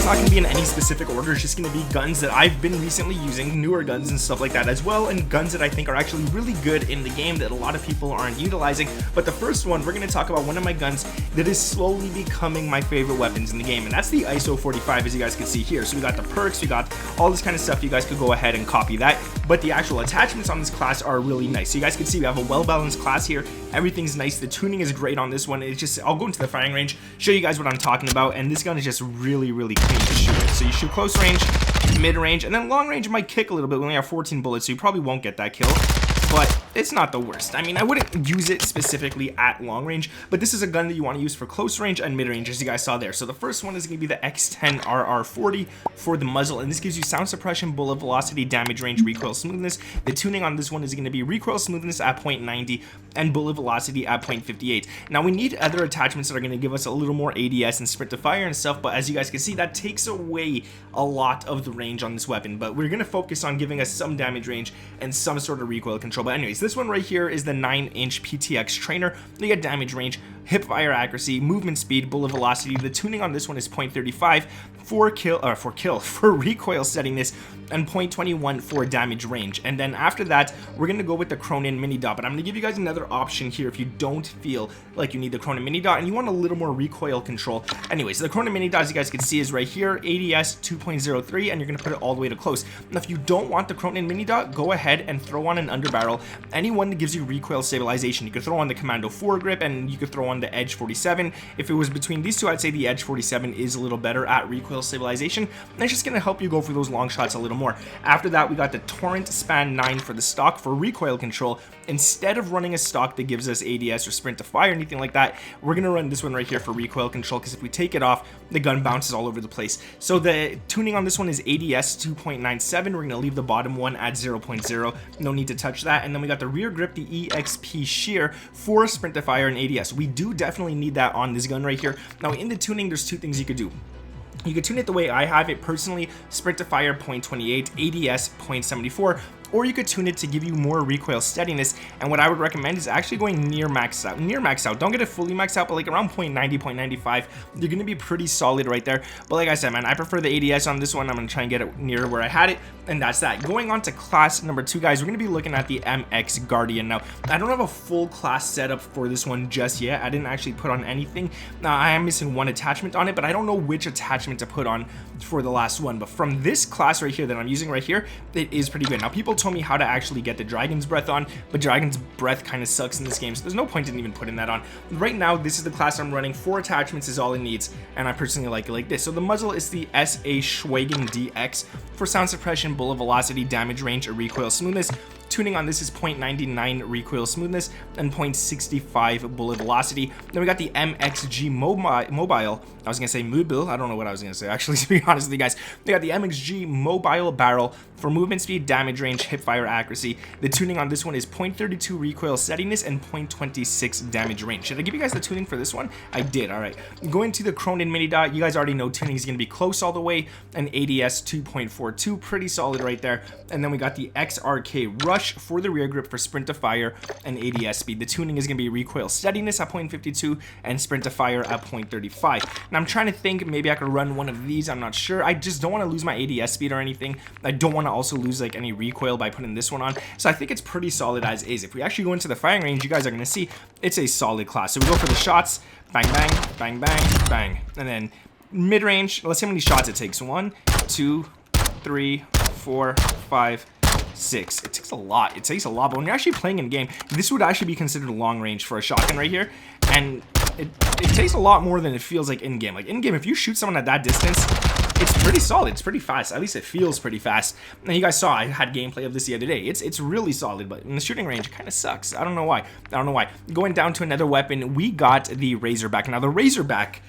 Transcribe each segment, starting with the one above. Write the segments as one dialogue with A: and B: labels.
A: is not going to be in any specific order. It's just going to be guns that I've been recently using, newer guns and stuff like that as well, and guns that I think are actually really good in the game that a lot of people aren't utilizing. But the first one, we're going to talk about one of my guns that is slowly becoming my favorite weapons in the game, and that's the ISO 45, as you guys can see here. So we got the perks, we got all this kind of stuff. You guys could go ahead and copy that, but the actual attachments on this class are really nice. So you guys can see we have a well-balanced class here. Everything's nice. The tuning is great on this one. It's just, I'll go into the firing range, show you guys what I'm talking about, and this gun is just really clean to shoot with. So you shoot close range, mid range, and then long range might kick a little bit. We only have 14 bullets, so you probably won't get that kill, but it's not the worst. I mean, I wouldn't use it specifically at long range, but this is a gun that you want to use for close range and mid range, as you guys saw there. So the first one is going to be the X10 RR40 for the muzzle, and this gives you sound suppression, bullet velocity, damage range, recoil smoothness. The tuning on this one is going to be recoil smoothness at 0.90 and bullet velocity at 0.58. Now we need other attachments that are going to give us a little more ADS and sprint to fire and stuff, but as you guys can see, that takes away a lot of the range on this weapon. But we're going to focus on giving us some damage range and some sort of recoil control. But anyways, this one right here is the 9-inch PTX trainer. You get damage range, hip fire accuracy, movement speed, bullet velocity. The tuning on this one is 0.35 for recoil steadiness, and 0.21 for damage range. And then after that, we're gonna go with the Cronin mini dot, but I'm gonna give you guys another option here if you don't feel like you need the Cronin mini dot and you want a little more recoil control. Anyways, the Cronin mini dot, as you guys can see, is right here, ADS 2.03, and you're gonna put it all the way to close. Now if you don't want the Cronin mini dot, go ahead and throw on an underbarrel, anyone that gives you recoil stabilization. You could throw on the Commando foregrip, and you could throw on the Edge 47. If it was between these two, I'd say the Edge 47 is a little better at recoil stabilization, and it's just gonna help you go for those long shots a little more. After that, we got the Torrent Span 9 for the stock for recoil control. Instead of running a stock that gives us ADS or sprint to fire, anything like that, we're gonna run this one right here for recoil control, because if we take it off, the gun bounces all over the place. So the tuning on this one is ADS 2.97. We're gonna leave the bottom one at 0.0. No need to touch that. And then we got the rear grip, the EXP shear for sprint to fire and ADS. We do definitely need that on this gun right here. Now in the tuning, there's two things you could do. You could tune it the way I have it personally, sprint to fire 0.28, ADS 0.74, or you could tune it to give you more recoil steadiness. And what I would recommend is actually going near max out. Don't get it fully maxed out, but like around 0.90, 0.95, you're gonna be pretty solid right there. But like I said, man, I prefer the ADS on this one. I'm gonna try and get it near where I had it, and that's that. Going on to class number 2, guys, we're gonna be looking at the MX Guardian. Now, I don't have a full class setup for this one just yet. I didn't actually put on anything. Now, I am missing one attachment on it, but I don't know which attachment to put on for the last one. But from this class right here that I'm using right here, it is pretty good. Now, people told me how to actually get the Dragon's Breath on, but Dragon's Breath kind of sucks in this game, so there's no point in even putting that on. Right now, this is the class I'm running. 4 attachments is all it needs, and I personally like it like this. So the muzzle is the SA Schwagen DX for sound suppression, bullet velocity, damage range, or recoil smoothness. Tuning on this is 0.99 recoil smoothness and 0.65 bullet velocity. Then we got the MXG mobile. I was gonna say mobile. I don't know what I was gonna say actually, to be honest with you guys. We got the MXG mobile barrel for movement speed, damage range, hip fire accuracy. The tuning on this one is 0.32 recoil steadiness and 0.26 damage range. Should I give you guys the tuning for this one? I did. All right. Going to the Cronin mini dot, you guys already know tuning is gonna be close all the way, and ADS 2.42, pretty solid right there. And then we got the XRK Rush for the rear grip for sprint to fire and ADS speed. The tuning is going to be recoil steadiness at 0.52 and sprint to fire at 0.35. Now I'm trying to think, maybe I could run one of these. I'm not sure. I just don't want to lose my ADS speed or anything. I don't want to also lose like any recoil by putting this one on. So I think it's pretty solid as is. If we actually go into the firing range, you guys are going to see it's a solid class. So we go for the shots, bang, bang, bang, bang, bang. And then mid range, let's see how many shots it takes. 1, 2, 3, 4, 5, 6. It takes a lot. It takes a lot, but when you're actually playing in game, this would actually be considered long range for a shotgun right here, and it takes a lot more than it feels like in game. Like in game, if you shoot someone at that distance, it's pretty solid. It's pretty fast. At least it feels pretty fast. And you guys saw I had gameplay of this the other day. It's really solid, but in the shooting range, it kind of sucks. I don't know why. Going down to another weapon, we got the Razorback. Now the Razorback,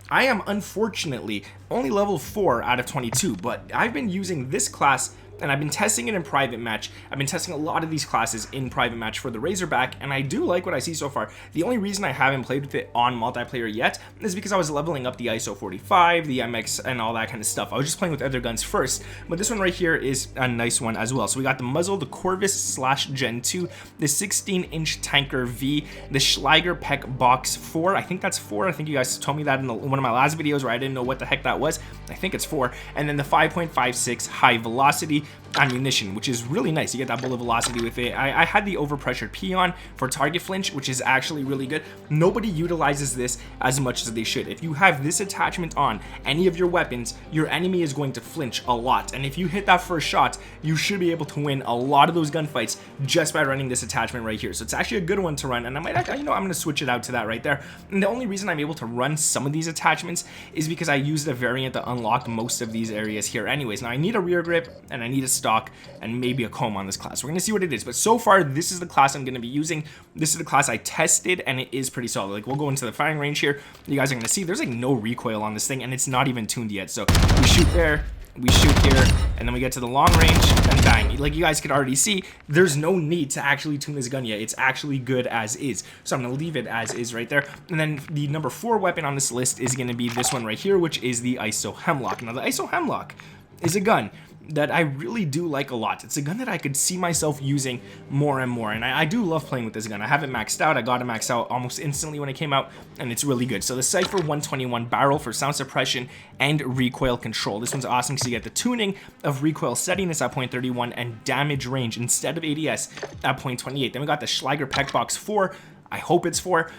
A: I am unfortunately only level 4 out of 22, but I've been using this class and I've been testing it in private match. I've been testing a lot of these classes in private match for the Razorback, and I do like what I see so far. The only reason I haven't played with it on multiplayer yet is because I was leveling up the ISO 45, the MX, and all that kind of stuff. I was just playing with other guns first, but this one right here is a nice one as well. So we got the muzzle, the Corvus / Gen 2, the 16-inch Tanker V, the Schleiger Peck Box 4. I think that's 4. I think you guys told me that in one of my last videos where I didn't know what the heck that was. I think it's 4. And then the 5.56 high velocity ammunition, which is really nice. You get that bullet velocity with it. I had the overpressured peon for target flinch, which is actually really good. Nobody utilizes this as much as they should. If you have this attachment on any of your weapons, your enemy is going to flinch a lot, and if you hit that first shot, you should be able to win a lot of those gunfights just by running this attachment right here. So it's actually a good one to run, and I might actually, I'm going to switch it out to that right there. And the only reason I'm able to run some of these attachments is because I used a variant that unlocked most of these areas here anyways. Now I need a rear grip, and I need a stock, and maybe a comb on this class. We're going to see what it is, but so far this is the class I'm going to be using. This is the class I tested, and it is pretty solid. Like, we'll go into the firing range here. You guys are going to see there's like no recoil on this thing, and it's not even tuned yet. So we shoot there, we shoot here, and then we get to the long range, and bang. Like you guys could already see, there's no need to actually tune this gun yet. It's actually good as is. So I'm going to leave it as is right there. And then the number 4 weapon on this list is going to be this one right here, which is the ISO Hemlock. Now the ISO Hemlock is a gun that I really do like a lot. It's a gun that I could see myself using more and more, and I do love playing with this gun. I have it maxed out. I got it maxed out almost instantly when it came out, and it's really good. So the Cypher 121 barrel for sound suppression and recoil control. This one's awesome because you get the tuning of recoil steadiness at 0.31 and damage range instead of ADS at 0.28. Then we got the Schleiger Peck Box 4. I hope it's 4.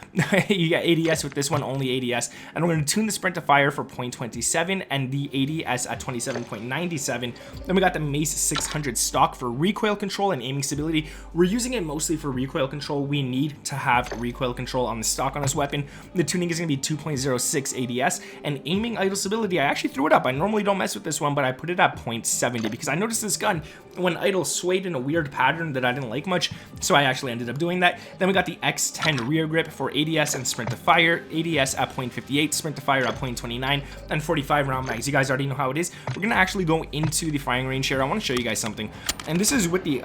A: You get ADS with this one, only ADS. And we're going to tune the sprint to fire for 0.27 and the ADS at 27.97. Then we got the Mace 600 stock for recoil control and aiming stability. We're using it mostly for recoil control. We need to have recoil control on the stock on this weapon. The tuning is going to be 2.06 ADS. And aiming idle stability, I actually threw it up. I normally don't mess with this one, but I put it at 0.70 because I noticed this gun, when idle, swayed in a weird pattern that I didn't like much. So I actually ended up doing that. Then we got the X10 rear grip for ADS and sprint to fire. ADS at 0.58, sprint to fire at 0.29, and 45 round mags. You guys already know how it is. We're gonna actually go into the firing range here. I want to show you guys something, and this is with the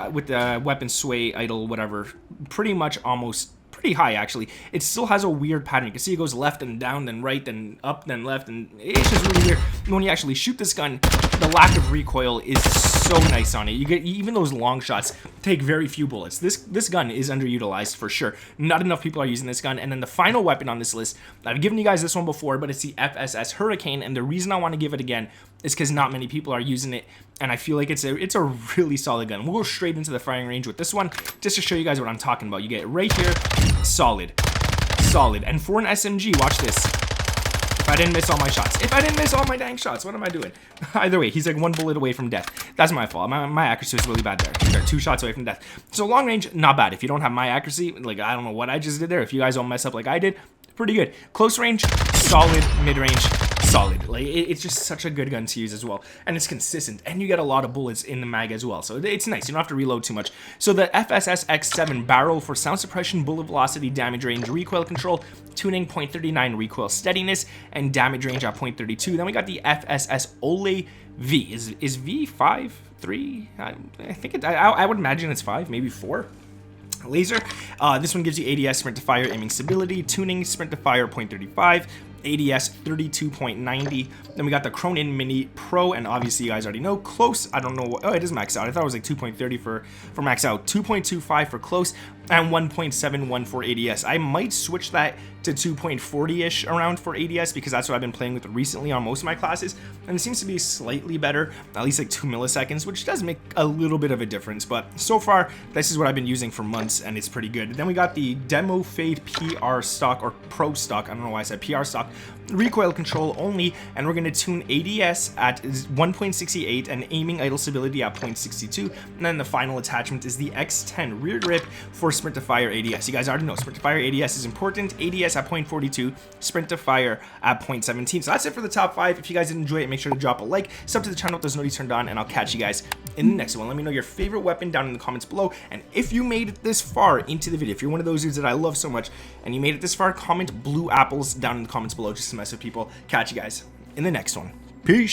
A: weapon sway, idle, whatever, pretty much almost pretty high actually. It still has a weird pattern. You can see it goes left and down, then right, then up, then left, and it's just really weird. When you actually shoot this gun, the lack of recoil is so nice on it. You get even those long shots take very few bullets. This gun is underutilized for sure. Not enough people are using this gun. And then the final weapon on this list, I've given you guys this one before, but it's the FSS Hurricane, and the reason I want to give it again is because not many people are using it, and I feel like it's a really solid gun. We'll go straight into the firing range with this one just to show you guys what I'm talking about. You get it right here, solid, and for an SMG, watch this. If I didn't miss all my shots, if I didn't miss all my dang shots, what am I doing? Either way, he's like 1 bullet away from death. That's my fault. My accuracy was really bad there. They're 2 shots away from death. So long range, not bad. If you don't have my accuracy, like, I don't know what I just did there. If you guys don't mess up like I did, pretty good. Close range, solid. Mid range, solid. Like, it's just such a good gun to use as well, and it's consistent, and you get a lot of bullets in the mag as well, so it's nice. You don't have to reload too much. So the FSS X7 barrel for sound suppression, bullet velocity, damage range, recoil control, tuning 0.39 recoil steadiness, and damage range at 0.32. Then we got the FSS Ole V. Is V 5, 3? I think I would imagine it's 5, maybe 4. Laser. This one gives you ADS, sprint to fire, aiming stability, tuning, sprint to fire 0.35, ADS 32.90. Then we got the Cronin Mini Pro, and obviously you guys already know close. I don't know what, oh, it is max out. I thought it was like 2.30 for max out, 2.25 for close, and 1.71 for ADS. I might switch that to 2.40-ish around for ADS because that's what I've been playing with recently on most of my classes, and it seems to be slightly better, at least like 2 milliseconds, which does make a little bit of a difference. But so far, this is what I've been using for months, and it's pretty good. Then we got the Demo Fade PR stock, or Pro stock, I don't know why I said PR stock, recoil control only, and we're going to tune ADS at 1.68 and aiming idle stability at 0.62. And then the final attachment is the X10 rear grip for sprint to fire ADS. You guys already know sprint to fire ADS is important. ADS at 0.42, sprint to fire at 0.17. So that's it for the top 5. If you guys did enjoy it, make sure to drop a like, sub to the channel with those notifications turned on, and I'll catch you guys in the next one. Let me know your favorite weapon down in the comments below, and if you made it this far into the video, if you're one of those dudes that I love so much and you made it this far, comment blue apples down in the comments below just to mess with people. Catch you guys in the next one. Peace.